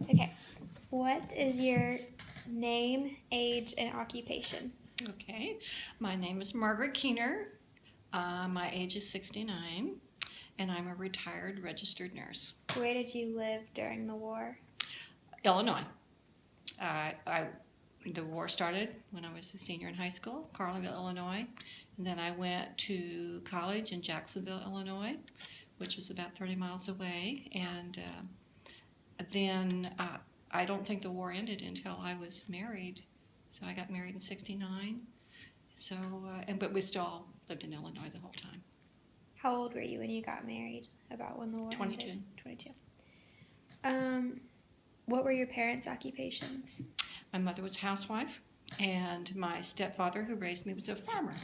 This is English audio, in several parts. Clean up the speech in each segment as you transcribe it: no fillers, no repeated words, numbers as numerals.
Okay. What is your name, age, and occupation? Okay, my name is Margaret Keener. My age is 69, and I'm a retired registered nurse. Where did you live during the war? Illinois. I the war started when I was a senior in high school, Carlinville, Illinois, and then I went to college in Jacksonville, Illinois, which was about 30 miles away, and then I don't think the war ended until I was married. So I got married in '69. So, but we still lived in Illinois the whole time. How old were you when you got married? About when the war 22. ended? 22. What were your parents' occupations? My mother was a housewife, and my stepfather, who raised me, was a farmer.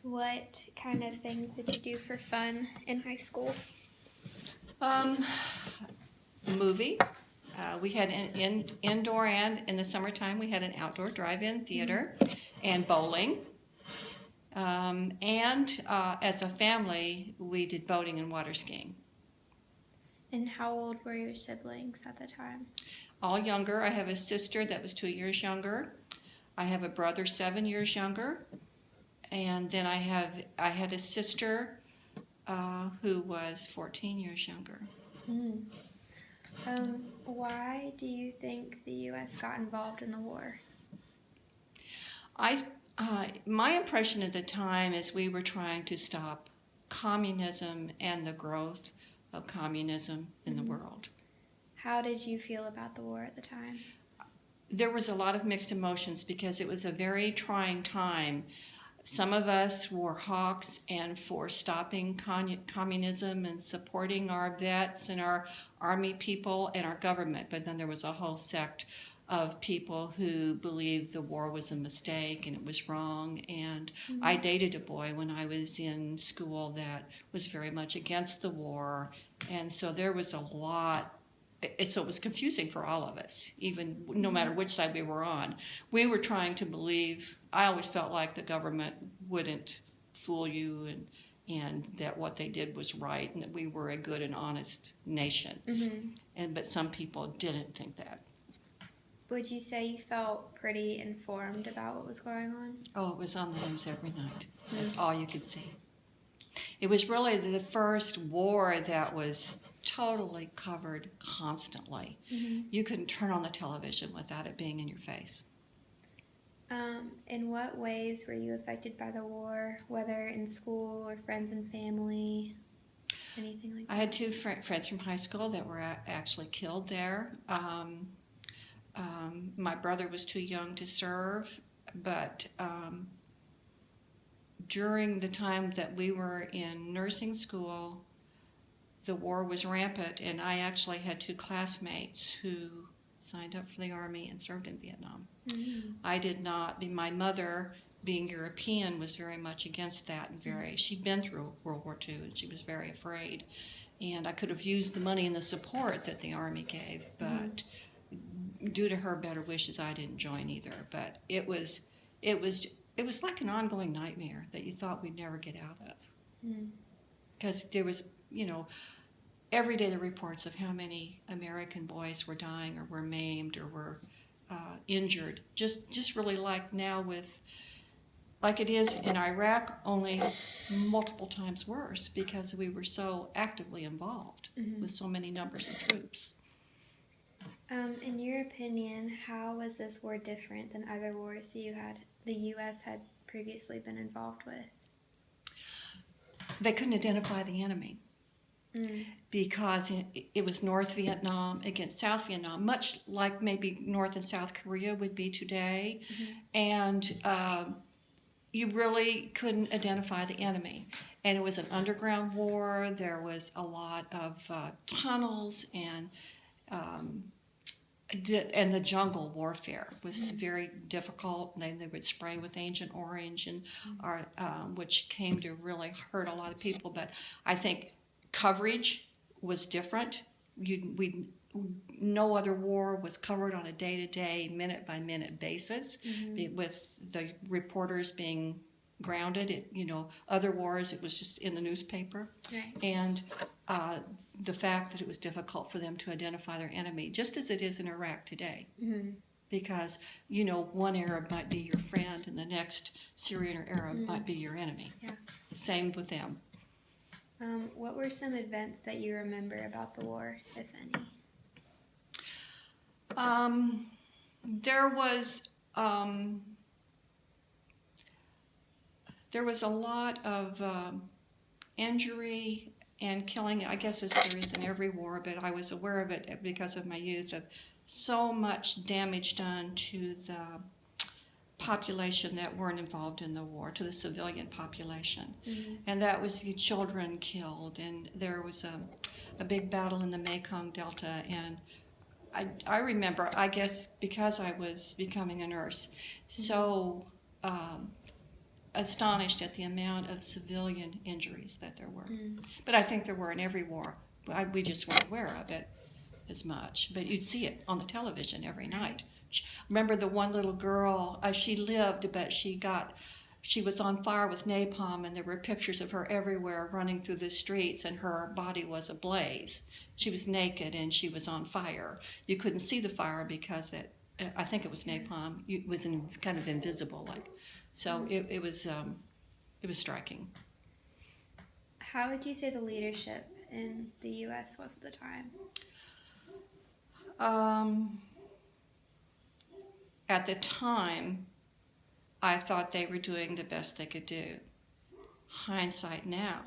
What kind of things did you do for fun in high school? Movie. We had an indoor, and in the summertime we had an outdoor drive-in theater and bowling. And as a family, we did boating and water skiing. And how old were your siblings at the time? All younger. I have a sister that was 2 years younger. I have a brother 7 years younger. And then I had a sister who was 14 years younger. Why do you think the U.S. got involved in the war? My impression at the time is we were trying to stop communism and the growth of communism in the world. How did you feel about the war at the time? There was a lot of mixed emotions because it was a very trying time. Some of us were hawks and for stopping communism and supporting our vets and our army people and our government. But then there was a whole sect of people who believed the war was a mistake and it was wrong. And I dated a boy when I was in school that was very much against the war. And so there was a lot. So it was confusing for all of us, even no matter which side we were on. We were trying to believe. I always felt like the government wouldn't fool you, and that what they did was right, and that we were a good and honest nation. But some people didn't think that. Would you say you felt pretty informed about what was going on? Oh, it was on the news every night. That's all you could see. It was really the first war that was totally covered constantly. You couldn't turn on the television without it being in your face. In what ways were you affected by the war, whether in school or friends and family, anything like that? I had two friends from high school that were actually killed there. My brother was too young to serve, but during the time that we were in nursing school, the war was rampant, and I actually had two classmates who signed up for the Army and served in Vietnam. I did not. My mother, being European, was very much against that, and she'd been through World War II, and she was very afraid. And I could have used the money and the support that the Army gave, but due to her better wishes, I didn't join either. But it was like an ongoing nightmare that you thought we'd never get out of. Because there was, every day the reports of how many American boys were dying or were maimed or were injured. Just really like now like it is in Iraq, only multiple times worse because we were so actively involved with so many numbers of troops. In your opinion, how was this war different than other wars the U.S. had previously been involved with? They couldn't identify the enemy because it was North Vietnam against South Vietnam, much like maybe North and South Korea would be today. And you really couldn't identify the enemy. And it was an underground war. There was a lot of tunnels and the jungle warfare was very difficult. They would spray with Agent Orange, and which came to really hurt a lot of people. But I think coverage was different. No other war was covered on a day-to-day, minute-by-minute basis, with the reporters being grounded. Other wars, it was just in the newspaper. Right. And the fact that it was difficult for them to identify their enemy, just as it is in Iraq today. Mm-hmm. Because, one Arab might be your friend and the next Syrian or Arab might be your enemy. Yeah. Same with them. What were some events that you remember about the war, if any? There was a lot of injury and killing, I guess as there is in every war, but I was aware of it because of my youth, of so much damage done to the population that weren't involved in the war, to the civilian population. Mm-hmm. And that was the children killed, and there was a big battle in the Mekong Delta, and I remember, I guess because I was becoming a nurse, so astonished at the amount of civilian injuries that there were. But I think there were in every war. We just weren't aware of it as much. But you'd see it on the television every night. Remember the one little girl, she lived, but she was on fire with napalm, and there were pictures of her everywhere running through the streets, and her body was ablaze. She was naked and she was on fire. You couldn't see the fire because I think it was napalm. It was kind of invisible, like. So it was striking. How would you say the leadership in the U.S. was at the time? At the time, I thought they were doing the best they could do. Hindsight now,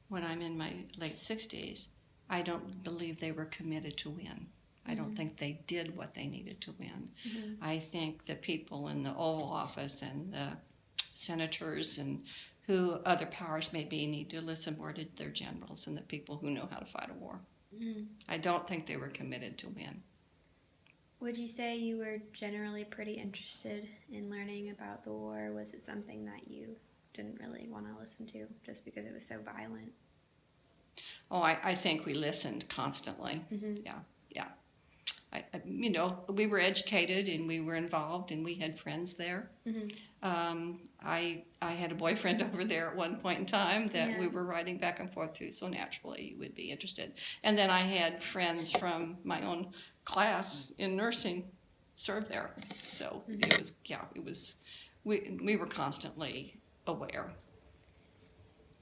when I'm in my late 60s, I don't believe they were committed to win. I don't think they did what they needed to win. I think the people in the Oval Office and the senators and who other powers may be need to listen more to their generals and the people who know how to fight a war. I don't think they were committed to win. Would you say you were generally pretty interested in learning about the war? Was it something that you didn't really want to listen to just because it was so violent? Oh, I think we listened constantly. Yeah. We were educated and we were involved and we had friends there. I had a boyfriend over there at one point in time that we were riding back and forth to, so naturally you would be interested. And then I had friends from my own class in nursing serve there. So we were constantly aware.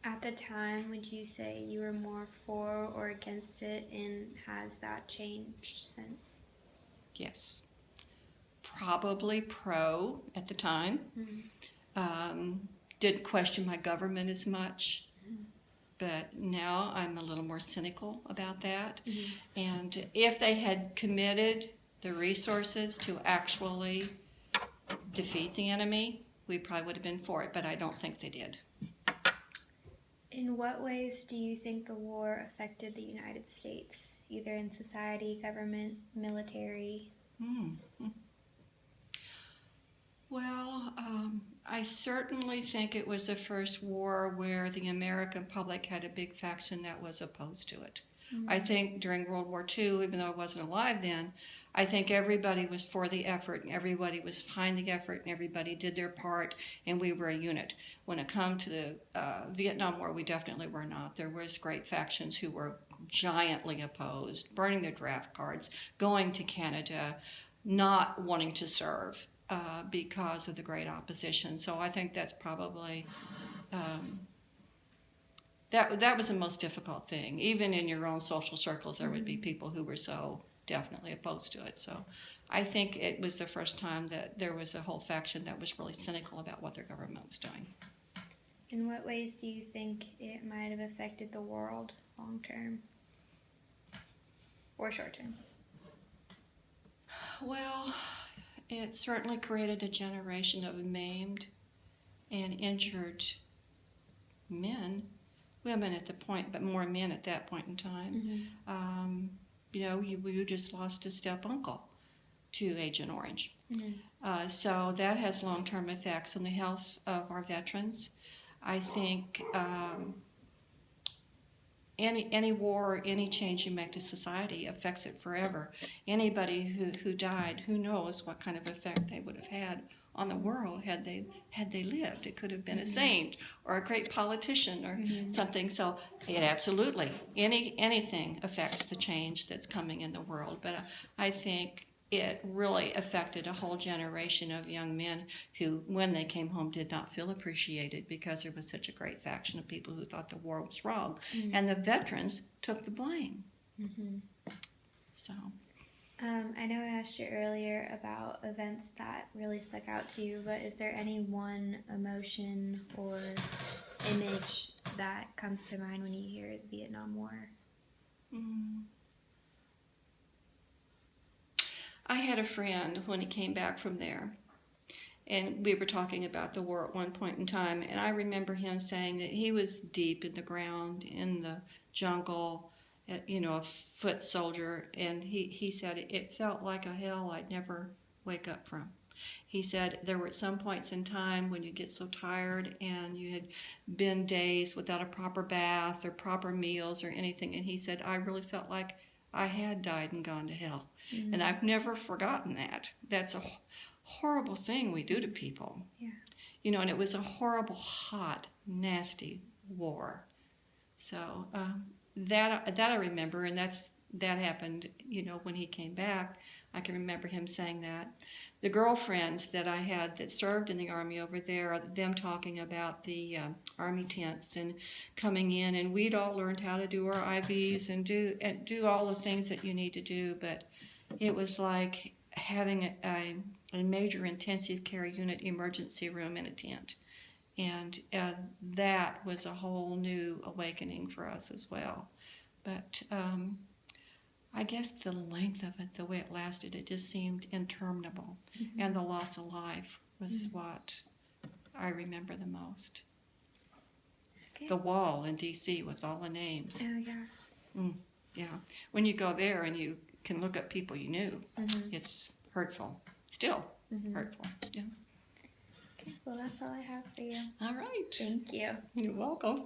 At the time, would you say you were more for or against it, and has that changed since? Yes. Probably pro at the time. Didn't question my government as much. But now I'm a little more cynical about that. And if they had committed the resources to actually defeat the enemy, we probably would have been for it, but I don't think they did. In what ways do you think the war affected the United States, either in society, government, military? Well, I certainly think it was the first war where the American public had a big faction that was opposed to it. I think during World War II, even though I wasn't alive then, I think everybody was for the effort and everybody was behind the effort and everybody did their part and we were a unit. When it comes to the Vietnam War, we definitely were not. There was great factions who were giantly opposed, burning their draft cards, going to Canada, not wanting to serve because of the great opposition. So I think that's probably... That was the most difficult thing. Even in your own social circles, there would be people who were so definitely opposed to it. So I think it was the first time that there was a whole faction that was really cynical about what their government was doing. In what ways do you think it might have affected the world long term or short term? Well, it certainly created a generation of maimed and injured men. Women at the point, but more men at that point in time. You just lost a step uncle to Agent Orange. So that has long-term effects on the health of our veterans. I think any war or any change you make to society affects it forever. Anybody who died, who knows what kind of effect they would have had on the world had they lived. It could have been a saint or a great politician or something. So it absolutely anything affects the change that's coming in the world. But I think it really affected a whole generation of young men who, when they came home, did not feel appreciated because there was such a great faction of people who thought the war was wrong, and the veterans took the blame. So. I know I asked you earlier about events that really stuck out to you, but is there any one emotion or image that comes to mind when you hear the Vietnam War? I had a friend when he came back from there, and we were talking about the war at one point in time, and I remember him saying that he was deep in the ground, in the jungle, a foot soldier, and he said it felt like a hell I'd never wake up from. He said there were some points in time when you get so tired and you had been days without a proper bath or proper meals or anything, and he said I really felt like I had died and gone to hell. And I've never forgotten that. That's a horrible thing we do to people. Yeah. And it was a horrible, hot, nasty war. So that I remember, and that happened, when he came back. I can remember him saying that. The girlfriends that I had that served in the Army over there, them talking about the Army tents and coming in, and we'd all learned how to do our IVs and do all the things that you need to do, but it was like having a major intensive care unit emergency room in a tent. And that was a whole new awakening for us as well. But I guess the length of it, the way it lasted, it just seemed interminable. And the loss of life was what I remember the most. Okay. The wall in D.C. with all the names. Oh, yeah. Yeah. When you go there and you can look up people you knew, it's hurtful. Still hurtful. Yeah. Okay, well, that's all I have for you. All right. Thank you. You're welcome.